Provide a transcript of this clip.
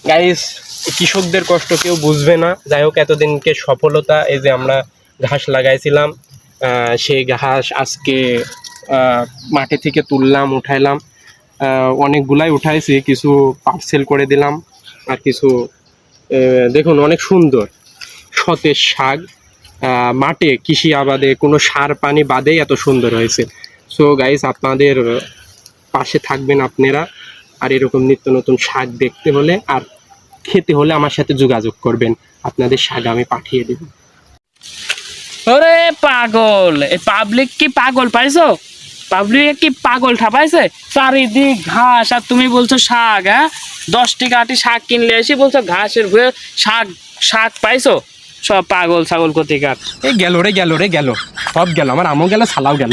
Guys, কৃষকদের কষ্ট কেউ বুঝবে না। যাই হোক, এতদিনকে সফলতা, এই যে আমরা ঘাস লাগাইছিলাম, সেই ঘাস আজকে মাঠে থেকে তুললাম, উঠাইলাম। অনেকগুলাই উঠাইছি, কিছু পার্সেল করে দিলাম, আর কিছু দেখুন অনেক সুন্দর সতেজ শাক। মাঠে কৃষি আবাদে কোনো সার পানি বাদেই এত সুন্দর হয়েছে। সো গাইস, আপনাদের পাশে থাকবেন আপনারা, আর এরকম নিত্য নতুন শাক দেখতে হলে আর খেতে হলে আমার সাথে যোগাযোগ করবেন, আপনাদের শাক আমি পাঠিয়ে দেব। ওরে পাগল, এই পাবলিক কি পাগল পাইছো? পাবলিক কি পাগল ঠাপাইছে? চারিদিক ঘাস আর তুমি বলছো শাক। হ্যাঁ, 10 টাকা আটি শাক কিনলে এসে বলছো ঘাসের ভুয়ে শাক শাক পাইছো? সব পাগল ছাগল কোথেকার। এই গেল রে, গেল রে, গেল, সব গেল, আমার আমও গেল, ছালাও গেল।